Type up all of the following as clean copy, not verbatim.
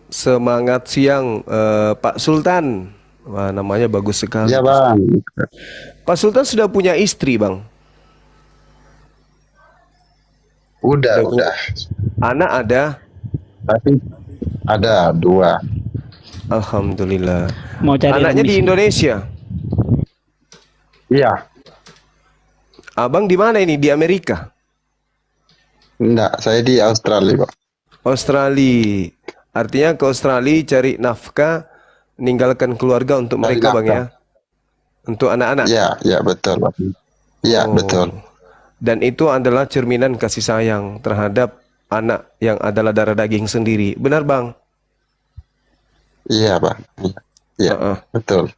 Semangat siang, Pak Sultan. Wah, namanya bagus sekali. Ya bang, Pak Sultan sudah punya istri, Bang. udah Sudah punya udah. anak ada. Tapi ada dua. Alhamdulillah. Mau cari Anaknya di remis. Indonesia. Iya, Abang di mana ini? Di Amerika, enggak. Saya di Australia, Pak. Australia. Artinya ke Australia cari nafkah, meninggalkan keluarga untuk Cari mereka, Bang nafkah. ya. Untuk anak-anak. Ya, ya betul, Pak. Ya, Oh. betul. Dan itu adalah cerminan kasih sayang terhadap anak yang adalah darah daging sendiri. Benar, Bang? Iya, Pak. Iya, Heeh. betul.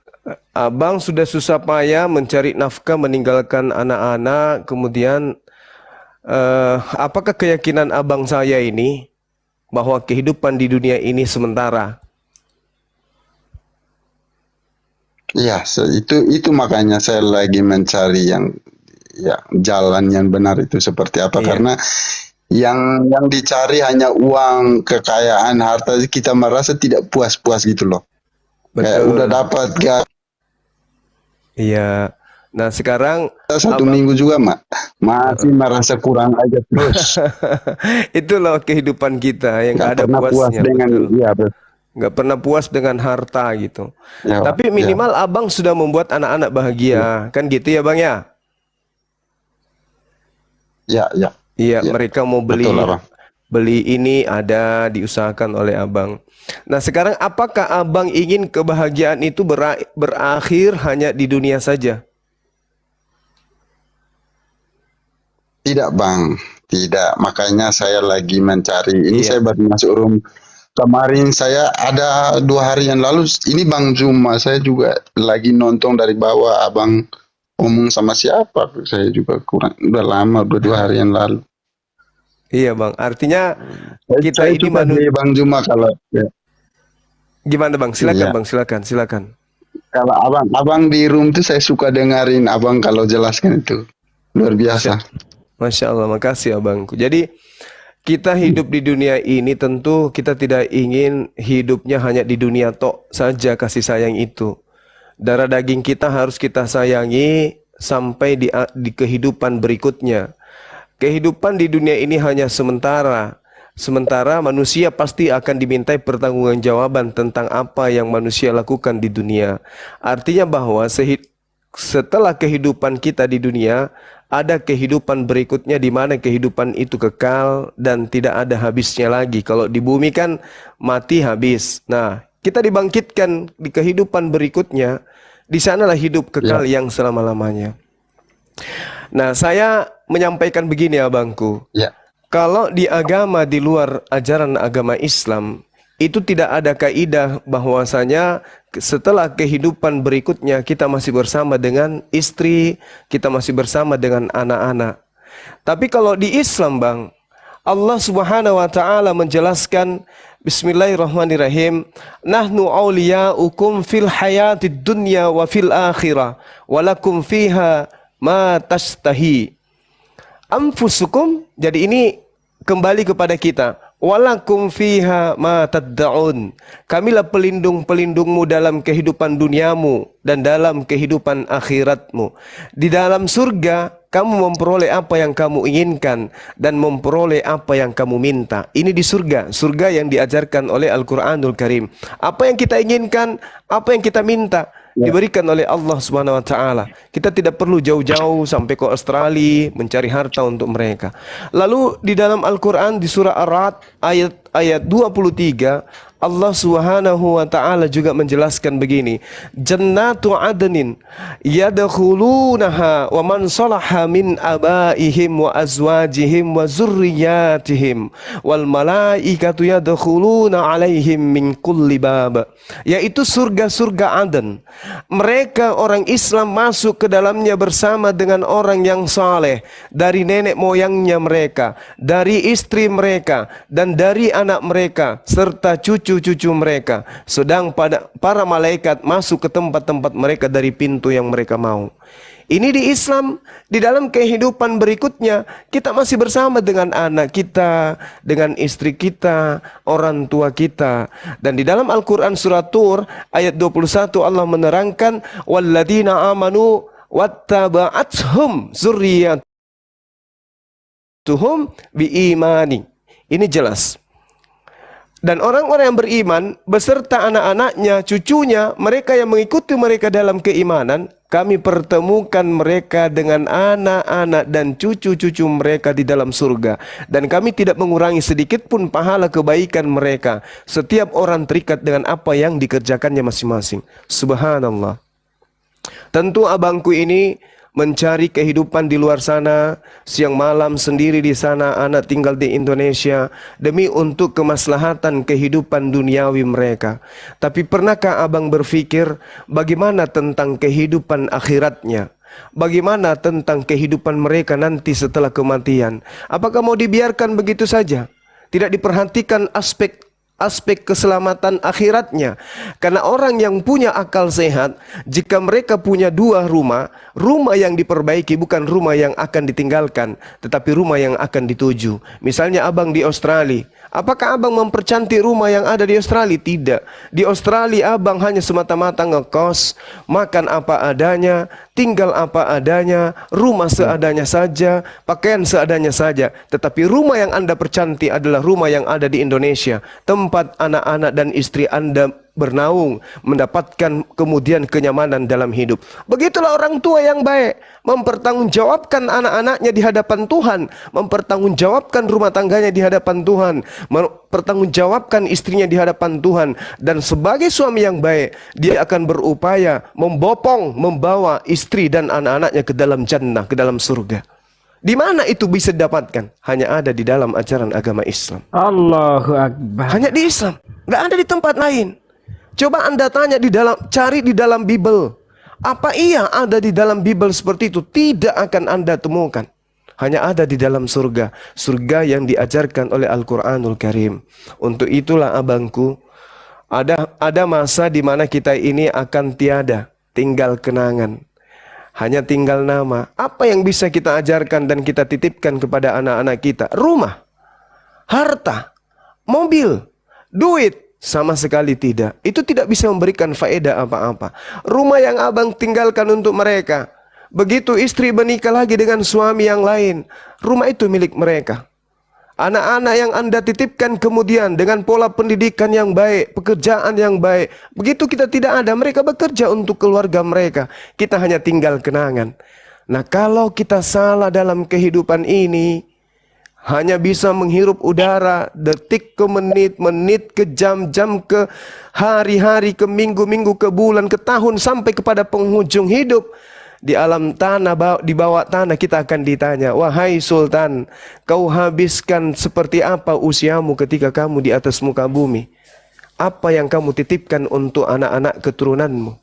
Abang sudah susah payah mencari nafkah meninggalkan anak-anak, kemudian apakah keyakinan abang saya ini bahwa kehidupan di dunia ini sementara? Iya, itu makanya saya lagi mencari ya jalan yang benar itu seperti apa, Iya, karena yang dicari hanya uang, kekayaan, harta, kita merasa tidak puas-puas gitu loh. Kayak udah betul. dapat gak Iya. Nah, sekarang satu abang minggu juga, masih merasa kurang aja terus. itu loh kehidupan kita yang Nggak nggak ada pernah puas puasnya, dengan, betul. iya, Nggak pernah puas dengan harta gitu. ya, Pak. Tapi Ya, minimal abang sudah membuat anak-anak ya, bahagia, kan gitu ya, Bang ya? ya, ya, Iya, ya. mereka mau Betul lah, beli Bang. beli ini ada diusahakan oleh abang. Nah, sekarang apakah abang ingin kebahagiaan itu berakhir hanya di dunia saja? Tidak, Bang. Tidak. Makanya saya lagi mencari. Ini Iya, saya baru masuk room. Kemarin saya ada 2 hari yang lalu. Ini Bang Zuma. Saya juga lagi nonton dari bawah. Abang ngomong sama siapa? Saya juga kurang. Udah lama. Udah 2 hari yang lalu. iya bang. Artinya kita Saya ini suka di Bang Zuma kalau ya. gimana bang? Silakan Iya. bang, silakan, silakan. Kalau abang di room tuh saya suka dengerin abang kalau jelaskan itu. Luar Masya, biasa. Masya Allah, makasih abangku. Jadi kita hidup di dunia ini tentu kita tidak ingin hidupnya hanya di dunia tok saja kasih sayang itu. Darah daging kita harus kita sayangi sampai di kehidupan berikutnya. Kehidupan di dunia ini hanya sementara. Sementara manusia pasti akan dimintai pertanggungjawaban tentang apa yang manusia lakukan di dunia. Artinya bahwa setelah kehidupan kita di dunia, ada kehidupan berikutnya di mana kehidupan itu kekal dan tidak ada habisnya lagi. Kalau di bumi kan mati habis. Nah, kita dibangkitkan di kehidupan berikutnya, di sanalah hidup Ya, kekal yang selama-lamanya. Nah, saya menyampaikan begini abangku. ya, Kalau di agama di luar ajaran agama Islam, itu tidak ada kaidah bahwasanya setelah kehidupan berikutnya kita masih bersama dengan istri, kita masih bersama dengan anak-anak. Tapi kalau di Islam, Bang, Allah Subhanahu wa taala menjelaskan Bismillahirrahmanirrahim, nahnu auliyaukum fil hayatid dunya wa fil akhirah, walakum fiha ma tashtahi anfusukum. Jadi ini kembali kepada kita. Walakum fiha ma tad'un. Kamilah pelindung-pelindungmu dalam kehidupan duniamu dan dalam kehidupan akhiratmu. Di dalam surga kamu memperoleh apa yang kamu inginkan dan memperoleh apa yang kamu minta. Ini di surga, surga yang diajarkan oleh Al-Qur'anul Karim. Apa yang kita inginkan, apa yang kita minta, ya, diberikan oleh Allah Subhanahu wa taala. Kita tidak perlu jauh-jauh sampai ke Australia mencari harta untuk mereka. Lalu di dalam Al-Qur'an di surah Ar-Ra'd ayat 23, Allah Subhanahu wa taala juga menjelaskan begini, Jannatu adnin yadkhulunaha wa man salaha min abaihim wa azwajihim wa zurriyyatihim wal malaikatu yadkhuluna alaihim min kulli bab. Yaitu surga-surga Aden. Mereka orang Islam masuk ke dalamnya bersama dengan orang yang saleh, dari nenek moyangnya mereka, dari istri mereka, dan dari anak-anak mereka serta cucu-cucu mereka, sedang para malaikat masuk ke tempat-tempat mereka dari pintu yang mereka mau. Ini di Islam. Di dalam kehidupan berikutnya kita masih bersama dengan anak kita, dengan istri kita, orang tua kita. Dan di dalam Al-Quran surat Tur ayat 21 Allah menerangkan, walladzina amanu wattaba'athum zurriyyatuhum biimani. Ini jelas. Dan orang-orang yang beriman beserta anak-anaknya, cucunya, mereka yang mengikuti mereka dalam keimanan, kami pertemukan mereka dengan anak-anak dan cucu-cucu mereka di dalam surga. Dan kami tidak mengurangi sedikit pun pahala kebaikan mereka. Setiap orang terikat dengan apa yang dikerjakannya masing-masing. Subhanallah. Tentu abangku ini mencari kehidupan di luar sana, siang malam sendiri di sana, anak tinggal di Indonesia, demi untuk kemaslahatan kehidupan duniawi mereka. Tapi pernahkah abang berpikir bagaimana tentang kehidupan akhiratnya? Bagaimana tentang kehidupan mereka nanti setelah kematian? Apakah mau dibiarkan begitu saja? Tidak diperhatikan aspek keselamatan akhiratnya. Karena orang yang punya akal sehat, jika mereka punya dua rumah, rumah yang diperbaiki bukan rumah yang akan ditinggalkan, tetapi rumah yang akan dituju. Misalnya abang di Australia, apakah abang mempercantik rumah yang ada di Australia? Tidak. Di Australia abang hanya semata-mata ngekos, makan apa adanya, tinggal apa adanya, rumah seadanya saja, pakaian seadanya saja. Tetapi rumah yang anda percantik adalah rumah yang ada di Indonesia, tempat anak-anak dan istri anda bernaung, mendapatkan kemudian kenyamanan dalam hidup. Begitulah orang tua yang baik, mempertanggungjawabkan anak-anaknya di hadapan Tuhan, mempertanggungjawabkan rumah tangganya di hadapan Tuhan, mempertanggungjawabkan istrinya di hadapan Tuhan. Dan sebagai suami yang baik, dia akan berupaya membopong, membawa istri dan anak-anaknya ke dalam jannah, ke dalam surga. Di mana itu bisa didapatkan? Hanya ada di dalam ajaran agama Islam. Allahu Akbar. Hanya di Islam, nggak ada di tempat lain. Coba anda tanya cari di dalam Bible. Apa iya ada di dalam Bible seperti itu? Tidak akan anda temukan. Hanya ada di dalam surga. Surga yang diajarkan oleh Al-Quranul Karim. Untuk itulah abangku, ada masa di mana kita ini akan tiada, tinggal kenangan. Hanya tinggal nama. Apa yang bisa kita ajarkan dan kita titipkan kepada anak-anak kita? Rumah, harta, mobil, duit. Sama sekali tidak. Itu tidak bisa memberikan faedah apa-apa. Rumah yang abang tinggalkan untuk mereka, begitu istri menikah lagi dengan suami yang lain, rumah itu milik mereka. Anak-anak yang anda titipkan kemudian dengan pola pendidikan yang baik, pekerjaan yang baik, begitu kita tidak ada, mereka bekerja untuk keluarga mereka. Kita hanya tinggal kenangan. Nah, kalau kita salah dalam kehidupan ini, hanya bisa menghirup udara detik ke menit, menit ke jam, jam ke hari-hari, ke minggu-minggu, ke bulan, ke tahun, sampai kepada penghujung hidup. Di alam tanah, di bawah tanah kita akan ditanya, wahai Sultan, kau habiskan seperti apa usiamu ketika kamu di atas muka bumi? Apa yang kamu titipkan untuk anak-anak keturunanmu?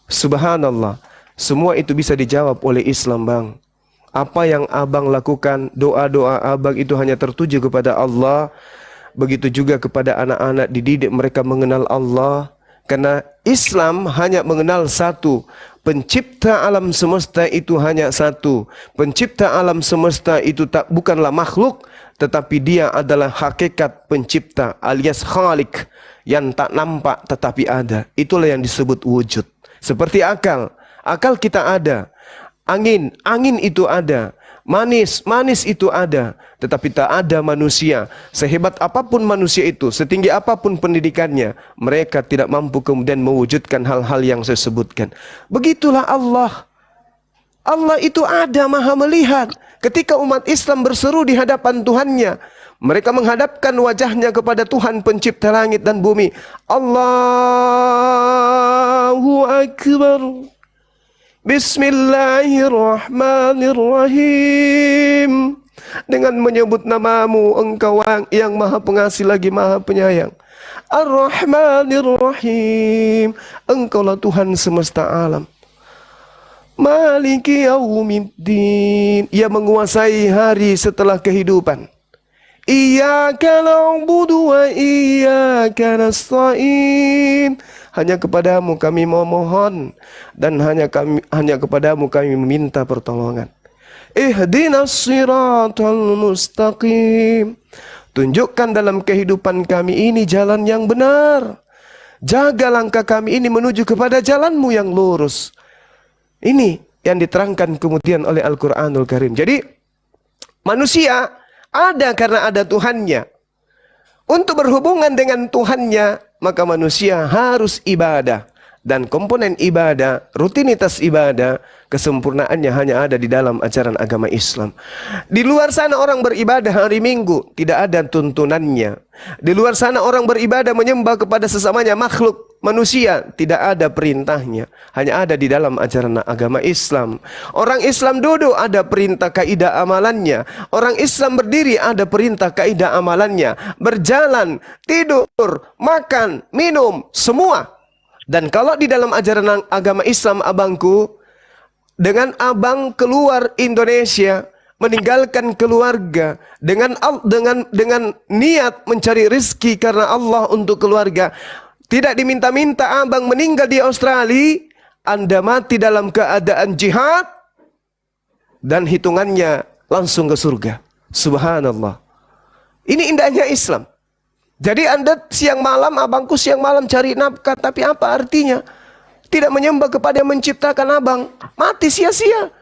Subhanallah, semua itu bisa dijawab oleh Islam, bang. Apa yang abang lakukan, doa-doa abang itu hanya tertuju kepada Allah. Begitu juga kepada anak-anak, dididik mereka mengenal Allah. Karena Islam hanya mengenal satu. Pencipta alam semesta itu hanya satu. Pencipta alam semesta itu bukanlah makhluk, tetapi dia adalah hakikat pencipta alias khalik, yang tak nampak tetapi ada. Itulah yang disebut wujud. Seperti akal. Akal kita ada. Angin itu ada. Manis itu ada. Tetapi tak ada manusia. Sehebat apapun manusia itu, setinggi apapun pendidikannya, mereka tidak mampu kemudian mewujudkan hal-hal yang saya sebutkan. Begitulah Allah. Allah itu ada, maha melihat. Ketika umat Islam berseru di hadapan Tuhannya, mereka menghadapkan wajahnya kepada Tuhan pencipta langit dan bumi. Allahu Akbar. Bismillahirrahmanirrahim. Dengan menyebut namamu, engkau yang maha pengasih lagi maha penyayang. Ar-Rahmanirrahim. Engkaulah Tuhan semesta alam. Maliki yaumiddin. Ia menguasai hari setelah kehidupan. Iyyaka na'budu wa iyyaka nasta'in. Hanya kepadamu kami memohon dan hanya kepadamu kami meminta pertolongan. Ihdinas siratal mustaqim. Tunjukkan dalam kehidupan kami ini jalan yang benar. Jaga langkah kami ini menuju kepada jalanmu yang lurus. Ini yang diterangkan kemudian oleh Al-Quranul Karim. Jadi manusia ada karena ada Tuhannya. Untuk berhubungan dengan Tuhannya, maka manusia harus ibadah. Dan komponen ibadah, rutinitas ibadah, kesempurnaannya hanya ada di dalam ajaran agama Islam. Di luar sana orang beribadah hari Minggu, tidak ada tuntunannya. Di luar sana orang beribadah menyembah kepada sesamanya makhluk manusia, tidak ada perintahnya. Hanya ada di dalam ajaran agama Islam. Orang Islam duduk, ada perintah kaidah amalannya. Orang Islam berdiri, ada perintah kaidah amalannya. Berjalan, tidur, makan, minum, semua. Dan kalau di dalam ajaran agama Islam, abangku, dengan abang keluar Indonesia, meninggalkan keluarga, dengan niat mencari rezeki karena Allah untuk keluarga, tidak diminta-minta abang meninggal di Australia, Anda mati dalam keadaan jihad, dan hitungannya langsung ke surga. Subhanallah. Ini indahnya Islam. Jadi Anda siang malam, abangku siang malam cari nafkah, tapi apa artinya? Tidak menyembah kepada yang menciptakan abang, mati sia-sia.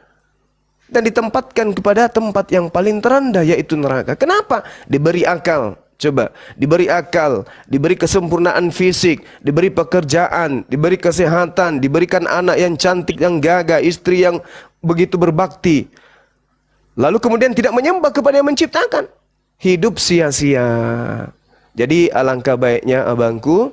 Dan ditempatkan kepada tempat yang paling terendah, yaitu neraka. Kenapa? Diberi akal. Coba, diberi akal, diberi kesempurnaan fisik, diberi pekerjaan, diberi kesehatan, diberikan anak yang cantik, yang gagah, istri yang begitu berbakti. Lalu kemudian tidak menyembah kepada yang menciptakan. Hidup sia-sia. Jadi alangkah baiknya abangku,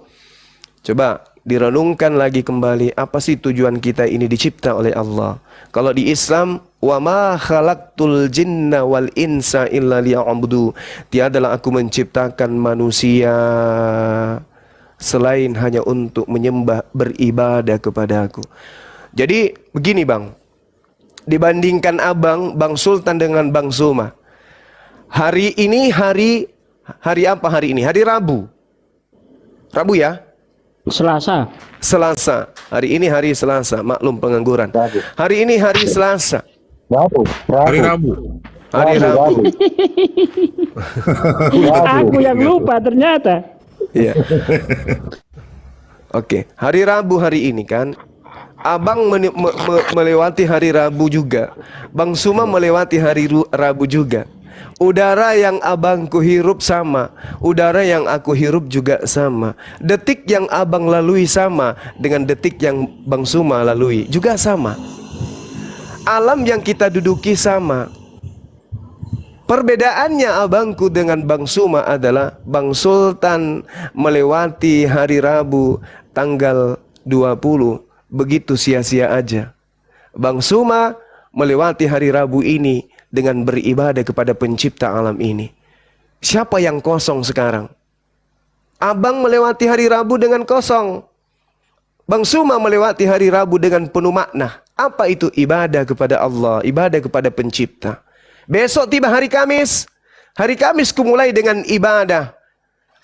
coba direnungkan lagi kembali, apa sih tujuan kita ini dicipta oleh Allah. Kalau di Islam, wa ma khalaqtul jinna wal insa illa liya'budu. Tiadalah aku menciptakan manusia selain hanya untuk menyembah, beribadah kepada aku. Jadi begini bang, dibandingkan abang, Bang Sultan dengan Bang Suma, hari ini hari apa hari ini? Hari Rabu. Rabu ya? Selasa. Selasa. Hari ini hari Selasa. Maklum pengangguran. Hari ini hari Selasa. Hari Rabu. Hari Rabu. Aku yang lupa ternyata. Iya. Oke. Hari Rabu hari ini kan. Abang melewati hari Rabu juga. Bang Suma melewati hari Rabu juga. Udara yang abangku hirup sama, udara yang aku hirup juga sama. Detik yang abang lalui sama dengan detik yang Bang Suma lalui juga sama. Alam yang kita duduki sama. Perbedaannya abangku dengan Bang Suma adalah Bang Sultan melewati hari Rabu tanggal 20 begitu sia-sia aja. Bang Suma melewati hari Rabu ini dengan beribadah kepada pencipta alam ini. Siapa yang kosong sekarang? Abang melewati hari Rabu dengan kosong. Bang Suma melewati hari Rabu dengan penuh makna. Apa itu? Ibadah kepada Allah, ibadah kepada pencipta. Besok tiba hari Kamis. Hari Kamis kumulai dengan ibadah.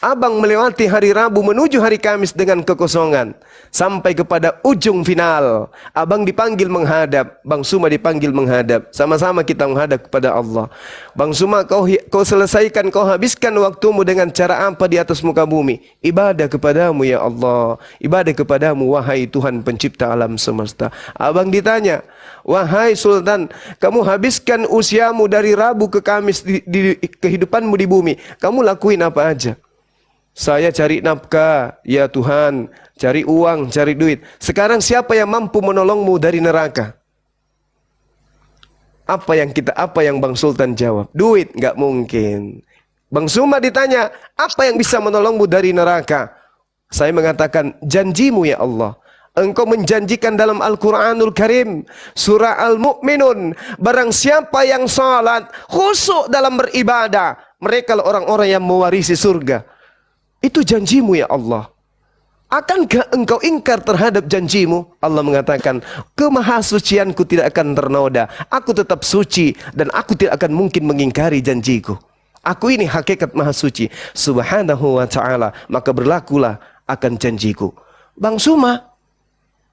Abang melewati hari Rabu menuju hari Kamis dengan kekosongan. Sampai kepada ujung final. Abang dipanggil menghadap. Bang Suma dipanggil menghadap. Sama-sama kita menghadap kepada Allah. Bang Suma, kau selesaikan, kau habiskan waktumu dengan cara apa di atas muka bumi? Ibadah kepadamu ya Allah. Ibadah kepadamu wahai Tuhan pencipta alam semesta. Abang ditanya, wahai Sultan, kamu habiskan usiamu dari Rabu ke Kamis di kehidupanmu di bumi. Kamu lakuin apa aja? Saya cari nafkah, ya Tuhan, cari uang, cari duit. Sekarang siapa yang mampu menolongmu dari neraka? Apa yang Bang Sultan jawab? Duit, nggak mungkin. Bang Suma ditanya, apa yang bisa menolongmu dari neraka? Saya mengatakan, janjimu ya Allah. Engkau menjanjikan dalam Al-Quranul Karim, surah Al-Mu'minun, barang siapa yang salat, khusyuk dalam beribadah, mereka orang-orang yang mewarisi surga. Itu janjimu ya Allah. Akankah engkau ingkar terhadap janjimu? Allah mengatakan, kemahasucianku tidak akan ternoda. Aku tetap suci dan aku tidak akan mungkin mengingkari janjiku. Aku ini hakikat maha suci subhanahu wa ta'ala, maka berlakulah akan janjiku. Bang Suma,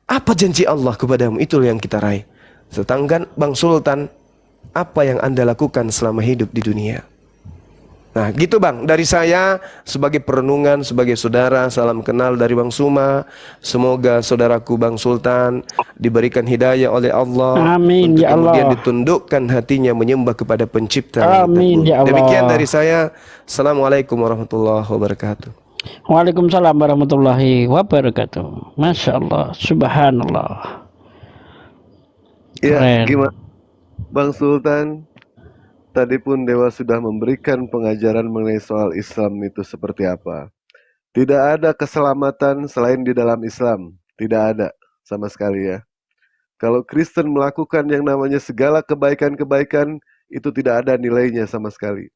apa janji Allah kepadamu? Itulah yang kita raih. Sedangkan Bang Sultan, apa yang Anda lakukan selama hidup di dunia? Nah gitu Bang, dari saya sebagai perenungan, sebagai saudara, salam kenal dari Bang Suma. Semoga saudaraku Bang Sultan diberikan hidayah oleh Allah. Amin, untuk ya Allah. kemudian ditundukkan hatinya menyembah kepada pencipta. Amin, ya Allah. Demikian dari saya. Assalamualaikum warahmatullahi wabarakatuh. Waalaikumsalam warahmatullahi wabarakatuh. Masya Allah, subhanallah. Ya, Keren. gimana Bang Sultan? Tadi pun Dewa sudah memberikan pengajaran mengenai soal Islam itu seperti apa. Tidak ada keselamatan selain di dalam Islam. Tidak ada sama sekali ya. Kalau Kristen melakukan yang namanya segala kebaikan-kebaikan, itu tidak ada nilainya sama sekali.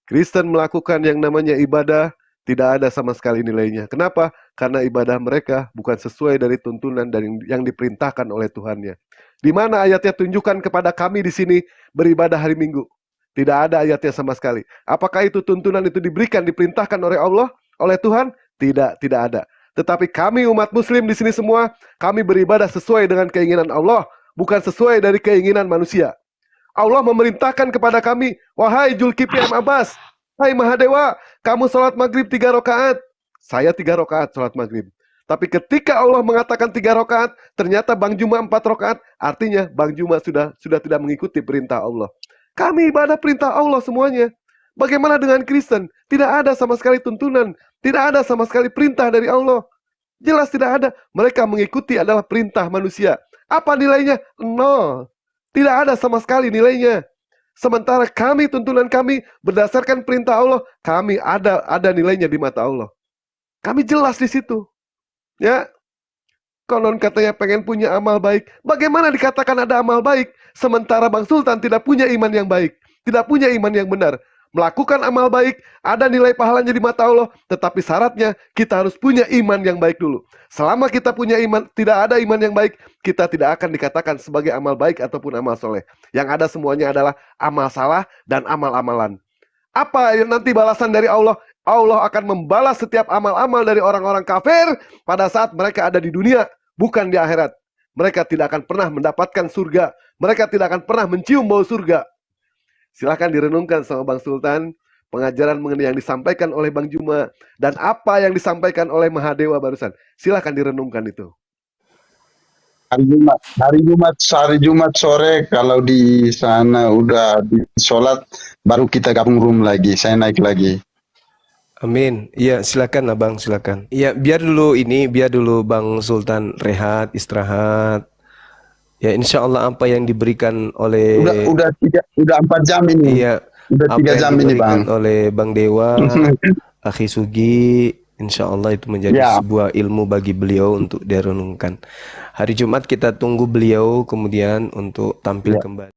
Kristen melakukan yang namanya ibadah, tidak ada sama sekali nilainya. Kenapa? Karena ibadah mereka bukan sesuai dari tuntunan dan yang diperintahkan oleh Tuhannya. Di mana ayatnya tunjukkan kepada kami di sini beribadah hari Minggu? Tidak ada ayatnya sama sekali. Apakah itu tuntunan itu diberikan, diperintahkan oleh Allah, oleh Tuhan? Tidak, tidak ada. Tetapi kami umat Muslim di sini semua, kami beribadah sesuai dengan keinginan Allah, bukan sesuai dari keinginan manusia. Allah memerintahkan kepada kami, wahai Zulkifli M. Abbas, hai Mahadewa, kamu sholat maghrib 3 rakaat. Saya 3 rakaat sholat maghrib. Tapi ketika Allah mengatakan 3 rakaat, ternyata Bang Juma 4 rakaat, artinya Bang Juma sudah tidak mengikuti perintah Allah. Kami ibadah perintah Allah semuanya. Bagaimana dengan Kristen? Tidak ada sama sekali tuntunan. Tidak ada sama sekali perintah dari Allah. Jelas tidak ada. Mereka mengikuti adalah perintah manusia. Apa nilainya? 0. Tidak ada sama sekali nilainya. Sementara kami, tuntunan kami berdasarkan perintah Allah, kami ada nilainya di mata Allah. Kami jelas di situ. Ya. Konon katanya pengen punya amal baik. Bagaimana dikatakan ada amal baik? Sementara Bang Sultan tidak punya iman yang baik. Tidak punya iman yang benar. Melakukan amal baik, ada nilai pahalanya di mata Allah. Tetapi syaratnya kita harus punya iman yang baik dulu. Selama kita punya iman, tidak ada iman yang baik, kita tidak akan dikatakan sebagai amal baik ataupun amal soleh. Yang ada semuanya adalah amal salah dan amal-amalan. Apa yang nanti balasan dari Allah? Allah akan membalas setiap amal-amal dari orang-orang kafir pada saat mereka ada di dunia, bukan di akhirat. Mereka tidak akan pernah mendapatkan surga. Mereka tidak akan pernah mencium bau surga. Silahkan direnungkan sama Bang Sultan, pengajaran mengenai yang disampaikan oleh Bang Juma, dan apa yang disampaikan oleh Mahadewa barusan. Silahkan direnungkan itu. Hari Jumat sore kalau di sana udah di sholat, baru kita gabung room lagi. Saya naik lagi. Amin. Ya silakan Abang, silakan. Ya biar dulu Bang Sultan rehat, istirahat. Ya insya Allah apa yang diberikan oleh Udah 4 jam ini. Iya, Udah apa 3 yang jam ini diberikan Bang. oleh Bang Dewa, Akhi Sugi, insya Allah itu menjadi Ya. sebuah ilmu bagi beliau untuk direnungkan. Hari Jumat kita tunggu beliau kemudian untuk tampil Ya. kembali.